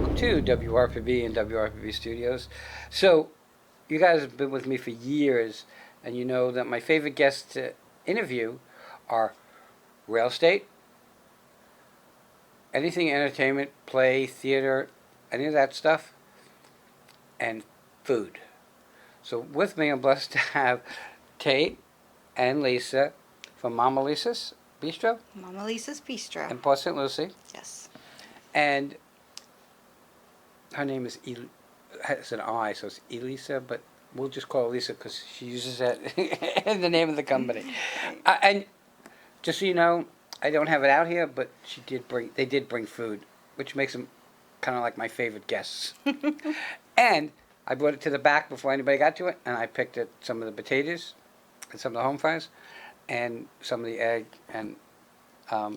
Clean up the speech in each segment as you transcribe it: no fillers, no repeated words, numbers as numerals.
welcome to WRPB and WRPB Studios. So, you guys have been with me for years, and you know that my favorite guests to interview are real estate, anything entertainment, play, theater, any of that stuff, and food. So, with me, I'm blessed to have Tate and Lisa from Mama Lisa's Bistro Mama Lisa's Bistro. in Port St. Lucie. Yes. And her name is has an I, so it's Elisa, but we'll just call her Lisa because she uses that in the name of the company. And just so you know, I don't have it out here, but they did bring food, which makes them kind of like my favorite guests. And I brought it to the back before anybody got to it, and I picked some of the potatoes and some of the home fries and some of the egg and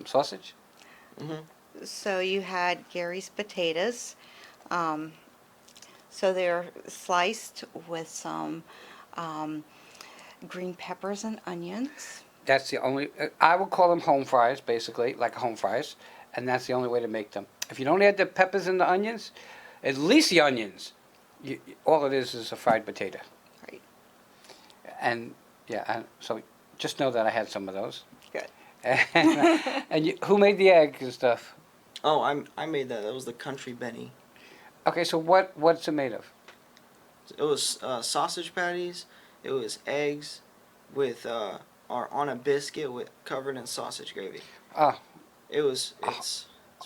sausage. Mm-hmm. So you had Gary's potatoes. So they're sliced with some green peppers and onions. That's the only, I would call them home fries, basically, like home fries, and that's the only way to make them. If you don't add the peppers and the onions, at least the onions, all it is a fried potato. Right. And, yeah, so just know that I had some of those. Good. And who made the egg and stuff? Oh, I made that. That was the Country Benny. Okay, so what's it made of? It was sausage patties. It was eggs with or on a biscuit covered in sausage gravy. Oh. It's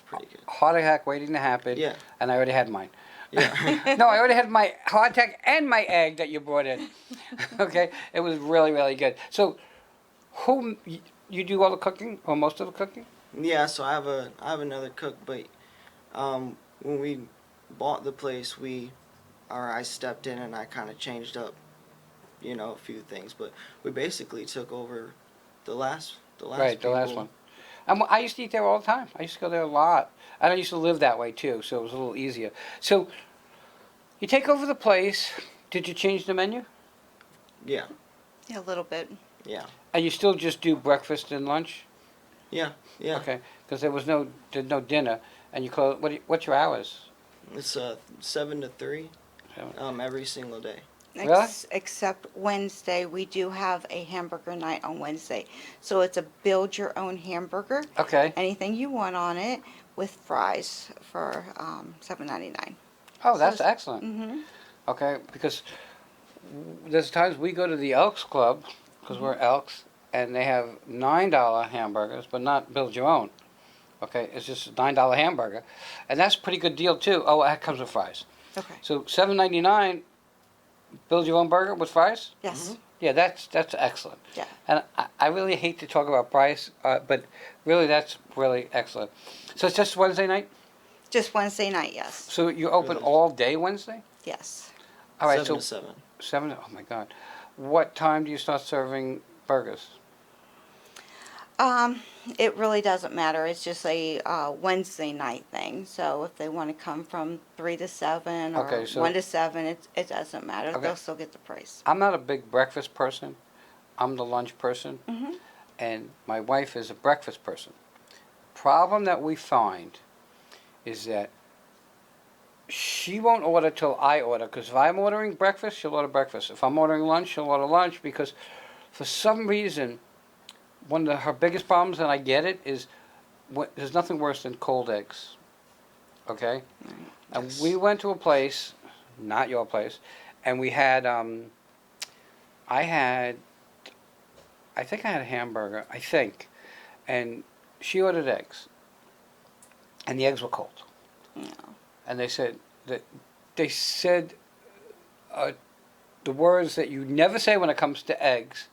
pretty good. Heart attack waiting to happen. Yeah. And I already had mine. Yeah. No, I already had my heart attack and my egg that you brought in. Okay, it was really, really good. So, you do all the cooking or most of the cooking? Yeah. So I have another cook, but when we bought the place, I stepped in and I kind of changed up, a few things. But we basically took over the last Right, the last one. I used to eat there all the time. I used to go there a lot. And I used to live that way too, so it was a little easier. So, you take over the place. Did you change the menu? Yeah. Yeah, a little bit. Yeah. And you still just do breakfast and lunch? Yeah. Yeah. Okay, because there's no dinner, and you close. What's your hours? It's 7 to 3. 7. Every single day. Really? Except Wednesday, we do have a hamburger night on Wednesday. So it's a build your own hamburger. Okay. Anything you want on it with fries for $7.99. Oh, that's excellent. Mm-hmm. Okay, because there's times we go to the Elks Club, because we're Elks, and they have $9 hamburgers, but not build your own. Okay, it's just a $9 hamburger, and that's a pretty good deal too. Oh, that comes with fries. Okay. So $7.99, build your own burger with fries. Yes. Mm-hmm. Yeah, that's excellent. Yeah. And I really hate to talk about price, but really that's really excellent. So it's just Wednesday night. Just Wednesday night, yes. So you open Really? all day Wednesday. Yes. All right. 7 So to 7. 7. Oh my God. What time do you start serving burgers? It really doesn't matter. It's just a Wednesday night thing. So if they want to come from 3 to 7 or Okay, so- 1 to 7, it doesn't matter. Okay. They'll still get the price. I'm not a big breakfast person. I'm the lunch person, Mm-hmm. and my wife is a breakfast person. Problem that we find is that she won't order till I order, because if I'm ordering breakfast, she'll order breakfast. If I'm ordering lunch, she'll order lunch, because for some reason, one of her biggest problems, and I get it, is there's nothing worse than cold eggs. Okay? Right. And Yes. we went to a place, not your place, and we had, I think I had a hamburger, and she ordered eggs, and the eggs were cold. No. And they said the words that you never say when it comes to eggs,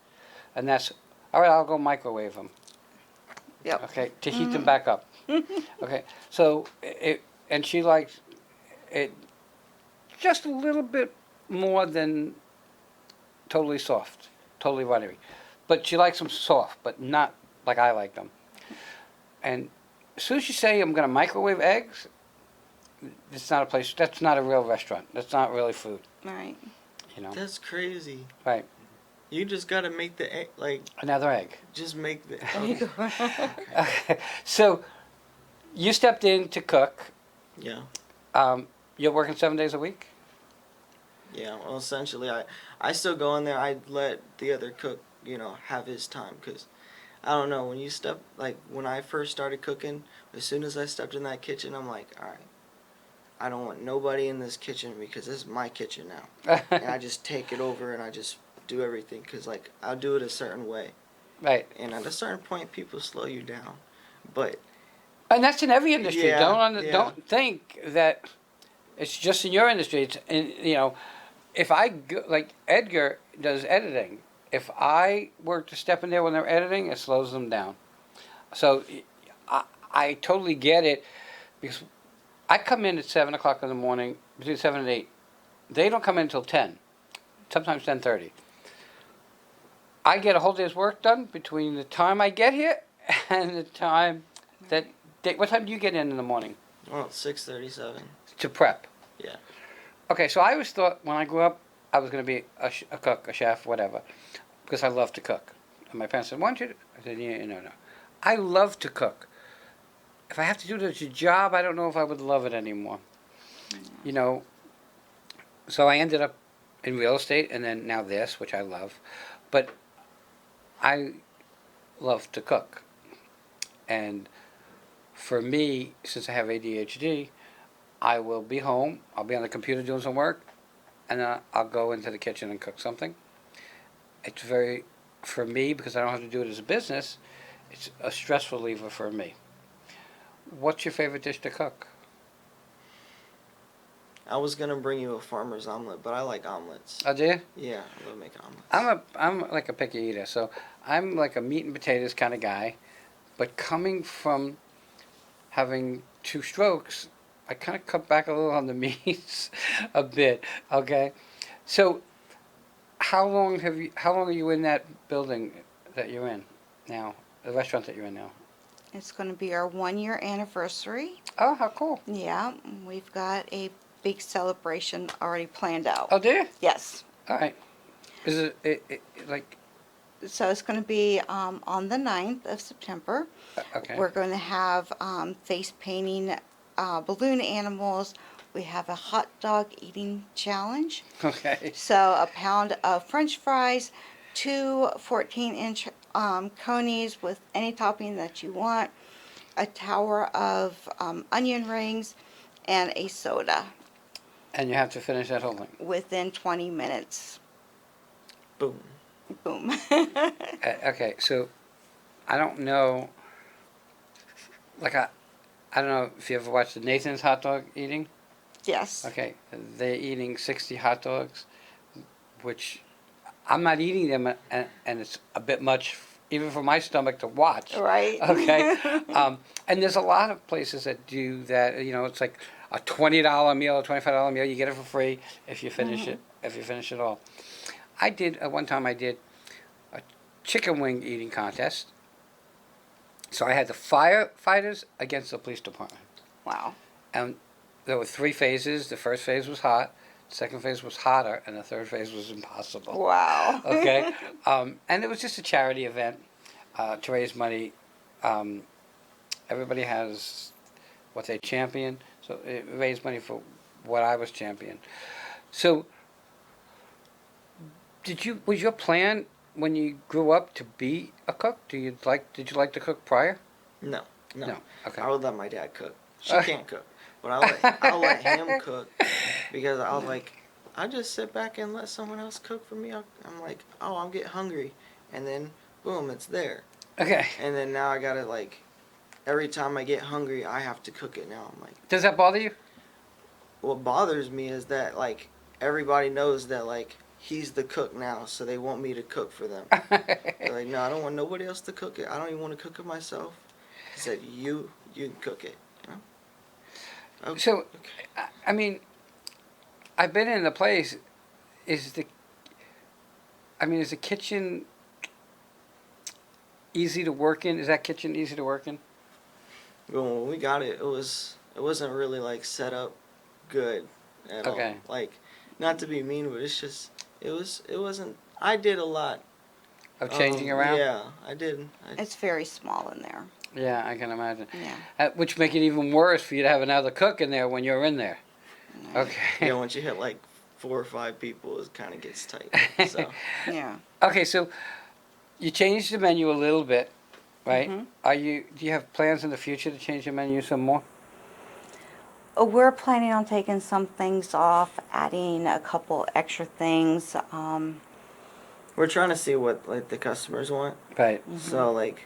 and that's, all right, I'll go microwave them. Yep. Okay, to heat them back up. Okay, so and she likes it just a little bit more than totally soft, totally buttery. But she likes them soft, but not like I like them. And as soon as you say I'm going to microwave eggs, it's not a place. That's not a real restaurant. That's not really food. Right. You know. That's crazy. Right. You just gotta make the egg, Another egg. just make the. There you go. Okay. So, you stepped in to cook. Yeah. You're working 7 days a week? Yeah, well, essentially, I still go in there. I let the other cook, have his time, because I don't know, when you step, like, when I first started cooking, as soon as I stepped in that kitchen, I'm like, all right, I don't want nobody in this kitchen because this is my kitchen now. And I just take it over and I just do everything, because, like, I'll do it a certain way. Right. And at a certain point, people slow you down. But, And that's in every industry. Yeah, Don't think that it's just in your industry. It's in, if I go, like Edgar does editing, if I were to step in there when they're editing, it slows them down. So I totally get it, because I come in at 7 o'clock in the morning, between 7 and 8. They don't come in until 10, sometimes 10:30. I get a whole day's work done between the time I get here and the time that what time do you get in the morning well, it's 6:37. to prep? Yeah. Okay, so I always thought when I grew up I was going to be a cook, a chef, whatever, because I love to cook. And my parents said, "Why don't you?" I said, "Yeah, no. I love to cook. If I have to do it as a job, I don't know if I would love it anymore." So I ended up in real estate, and then now this, which I love. But I love to cook. And for me, since I have ADHD, I will be home, I'll be on the computer doing some work, and then I'll go into the kitchen and cook something. It's very, for me, because I don't have to do it as a business, it's a stress reliever for me. What's your favorite dish to cook? I was going to bring you a farmer's omelet, but I like omelets. Oh, do you? Yeah, I love making omelets. I'm like a picky eater, so I'm like a meat and potatoes kind of guy. But coming from having 2 strokes, I kind of cut back a little on the meats a bit. Okay, so how long are you in that building that you're in now? The restaurant that you're in now? It's going to be our 1-year anniversary. Oh, how cool! Yeah, we've got a big celebration already planned out. Oh, do you? Yes. All right. Is it like? So it's going to be on the 9th of September. Okay. We're going to have face painting balloon animals. We have a hot dog eating challenge. Okay. So a pound of French fries, 2 14-inch conies with any topping that you want, a tower of onion rings, and a soda And you have to finish that whole thing. within 20 minutes. Boom. Boom. Okay, so I don't know. Like I don't know if you ever watched the Nathan's hot dog eating. Yes. Okay, they're eating 60 hot dogs, which I'm not eating them, and it's a bit much, even for my stomach to watch. Right. Okay, and there's a lot of places that do that. It's like a $20 meal, a $25 meal. You get it for free if you finish it. If you finish it all. I did one time. I did a chicken wing eating contest. So I had the firefighters against the police department. Wow. And there were 3 phases. The first phase was hot, the second phase was hotter, and the third phase was impossible. Wow. Okay? And it was just a charity event to raise money. Everybody has what they champion, so it raised money for what I was champion. So, was your plan when you grew up to be a cook? Did you like to cook prior? No. No. Okay. I would let my dad cook. She can't cook. But I'll let him cook, because I just sit back and let someone else cook for me. I'm like, oh, I'll get hungry. And then, boom, it's there. Okay. And then now I gotta, every time I get hungry, I have to cook it now. I'm like, Does that bother you? what bothers me is that, everybody knows that, he's the cook now, so they want me to cook for them. They're like, no, I don't want nobody else to cook it. I don't even want to cook it myself. He said, you can cook it. Okay. So, I mean, I've been in the place. Is the kitchen easy to work in? Is that kitchen easy to work in? Well, when we got it, it wasn't really set up good at Okay. all. Not to be mean, but it's just it wasn't. I did a lot Of changing around? Yeah, I did. It's very small in there. Yeah, I can imagine. Yeah. Which make it even worse for you to have another cook in there when you're in there. Okay. Yeah, once you hit like 4 or 5 people, it kind of gets tight. So Yeah. Okay, so you changed the menu a little bit, right? Mhm. Do you have plans in the future to change the menu some more? We're planning on taking some things off, adding a couple extra things. we're trying to see what like the customers want. Right. So like,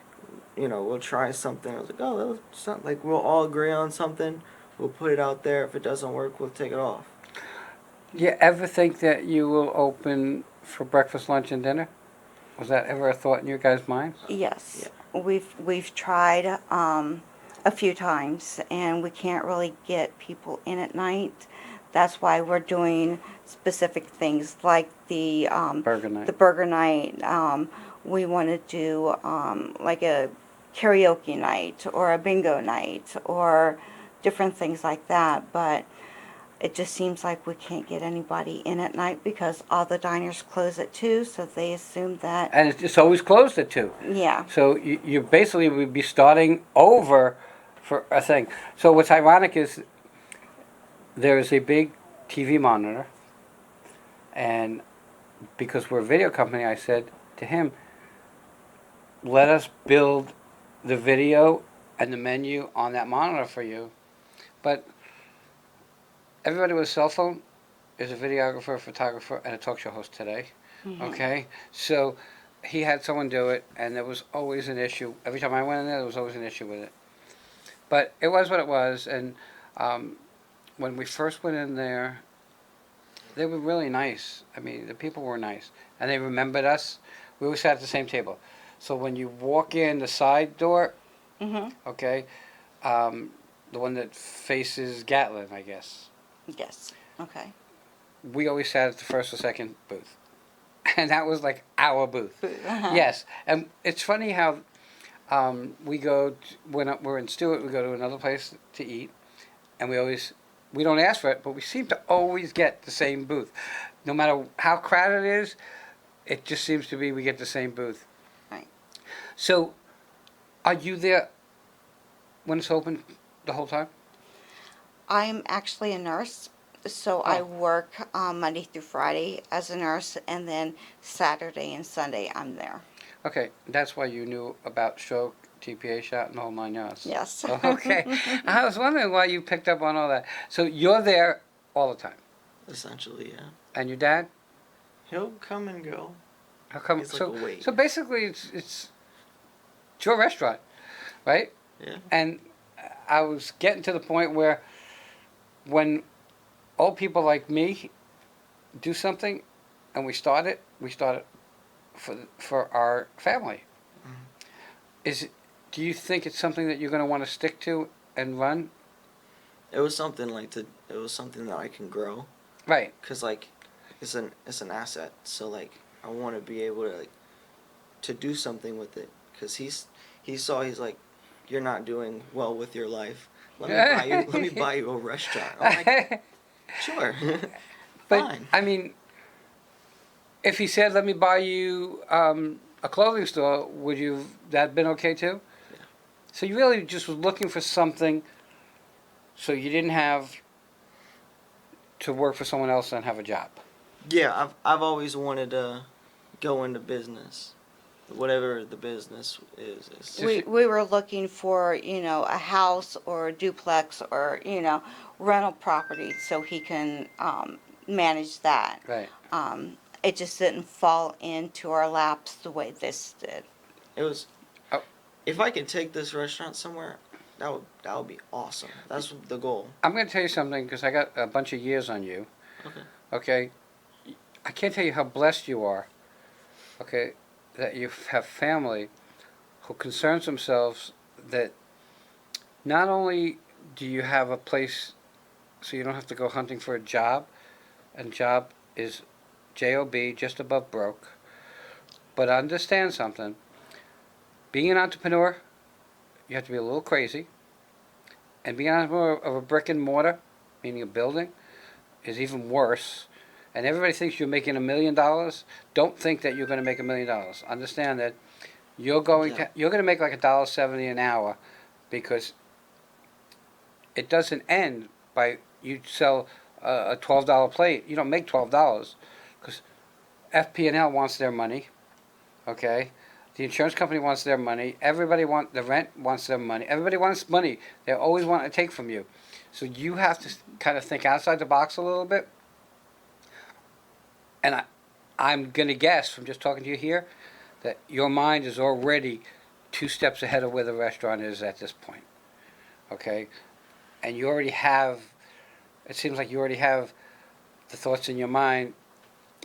we'll try something. I was like, oh, that's not like we'll all agree on something. We'll put it out there. If it doesn't work, we'll take it off. Do you ever think that you will open for breakfast, lunch, and dinner? Was that ever a thought in your guys' minds? Yes, we've tried a few times, and we can't really get people in at night. That's why we're doing specific things like Burger night. the burger night. We want to do like a karaoke night or a bingo night or different things like that. But it just seems like we can't get anybody in at night because all the diners close at 2, so they assume that, And it's always closed at 2. yeah. So you basically would be starting over for a thing. So what's ironic is there is a big TV monitor, and because we're a video company, I said to him, let us build the video and the menu on that monitor for you. But everybody with a cell phone is a videographer, a photographer, and a talk show host today. Mhm. Okay? So he had someone do it, and there was always an issue. Every time I went in there was always an issue with it. But it was what it was, and when we first went in there, they were really nice. I mean, the people were nice, and they remembered us. We always sat at the same table. So when you walk in the side door, Mhm. okay, the one that faces Gatlin, I guess, Yes. Okay. we always sat at the first or second booth. And that was like our booth. Uh-huh. Yes, and it's funny how we go, when we're in Stewart, we go to another place to eat, and we don't ask for it, but we seem to always get the same booth. No matter how crowded it is, it just seems to be we get the same booth. Right. So, are you there when it's open the whole time? I'm actually a nurse, so I Oh. work Monday through Friday as a nurse, and then Saturday and Sunday I'm there. Okay, that's why you knew about stroke, TPA shot, and the whole 9 yards. Yes. Okay, I was wondering why you picked up on all that. So you're there all the time, Essentially, yeah. and your dad? He'll come and go. How come? He's like So, a wait. so basically, it's your restaurant, right? Yeah. And I was getting to the point where when old people like me do something, and we start it for our family. Mhm. Do you think it's something that you're going to want to stick to and run? It was something it was something that I can grow. Right. Cause like, it's an asset. So like, I want to be able to to do something with it. Cause he's like, you're not doing well with your life. Let me buy you a restaurant. I'm like, sure. But Fine. I mean, if he said, "Let me buy you a clothing store," would you that been okay too? Yeah. So you really just was looking for something, so you didn't have to work for someone else and have a job. Yeah, I've always wanted to go into business, whatever the business is. It's We were looking for, a house or a duplex or, rental property so he can manage that. Right. It just didn't fall into our laps the way this did. it was. Oh. If I could take this restaurant somewhere, that would be awesome. That's the goal. I'm going to tell you something because I got a bunch of years on you. Okay. Okay. I can't tell you how blessed you are. Okay, that you have family who concerns themselves that not only do you have a place so you don't have to go hunting for a job, and job is JOB, just above broke, but understand something. Being an entrepreneur, you have to be a little crazy, and being an entrepreneur of a brick and mortar, meaning a building, is even worse. And everybody thinks you're making $1 million. Don't think that you're going to make $1 million. Understand that you're going to make like $1.70 an hour, because it doesn't end by you sell a $12 plate. You don't make $12 because FP&L wants their money. Okay, the insurance company wants their money. The rent wants their money. Everybody wants money. They always want to take from you. So you have to kind of think outside the box a little bit. And I'm gonna guess from just talking to you here that your mind is already 2 steps ahead of where the restaurant is at this point. Okay, and you already have. It seems like you already have the thoughts in your mind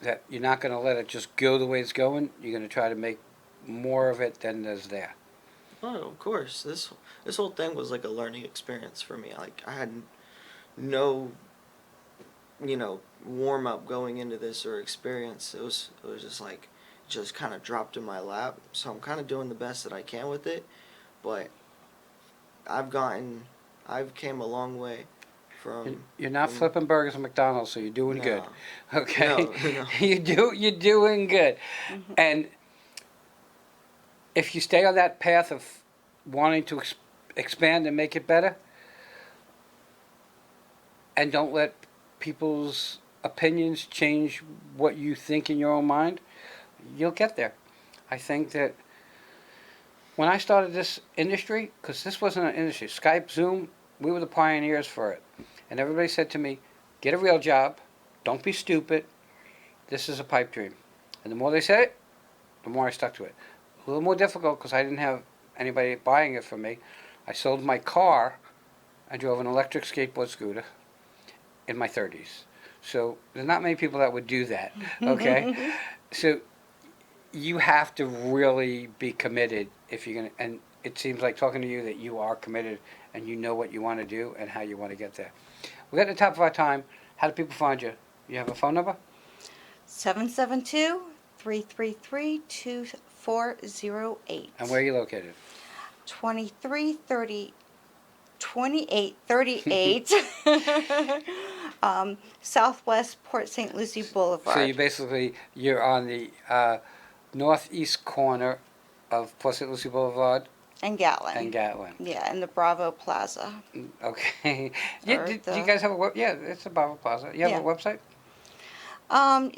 that you're not going to let it just go the way it's going. You're going to try to make more of it than there's there. Oh, of course. This whole thing was like a learning experience for me. Like I had no, warm up going into this or experience. It was just like just kind of dropped in my lap. So I'm kind of doing the best that I can with it, but I've came a long way from. You're not flipping burgers at McDonald's, so you're doing good. No. Okay, No. you're doing good, and if you stay on that path of wanting to expand and make it better, and don't let people's opinions change what you think in your own mind, you'll get there. I think that when I started this industry, because this wasn't an industry, Skype, Zoom, we were the pioneers for it. And everybody said to me, get a real job, don't be stupid, this is a pipe dream. And the more they said it, the more I stuck to it. A little more difficult because I didn't have anybody buying it for me. I sold my car. I drove an electric skateboard scooter in my 30s. So there's not many people that would do that, okay? So you have to really be committed if you're going to, and it seems like talking to you that you are committed and you know what you want to do and how you want to get there. We're at the top of our time. How do people find you? You have a phone number? 772-333-2408. And where are you located? 2838 Southwest Port St. Lucie Boulevard. So you're on the northeast corner of Port St. Lucie Boulevard and Gatlin. Yeah, in the Bravo Plaza. Okay. Do you guys have a web? Yeah, it's the Bravo Plaza. You have a website?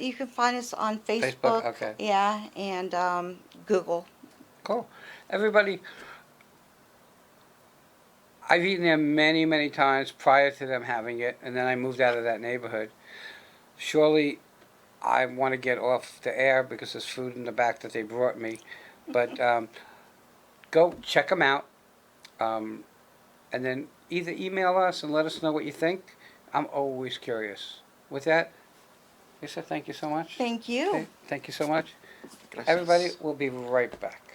You can find us on Facebook. Facebook, okay. Yeah, and Google. Cool. Everybody, I've eaten there many, many times prior to them having it, and then I moved out of that neighborhood. Surely I want to get off the air because there's food in the back that they brought me. But go check them out, and then either email us and let us know what you think. I'm always curious. With that, Lisa, thank you so much. Thank you. Okay, thank you so much. Gracias. Everybody, we'll be right back.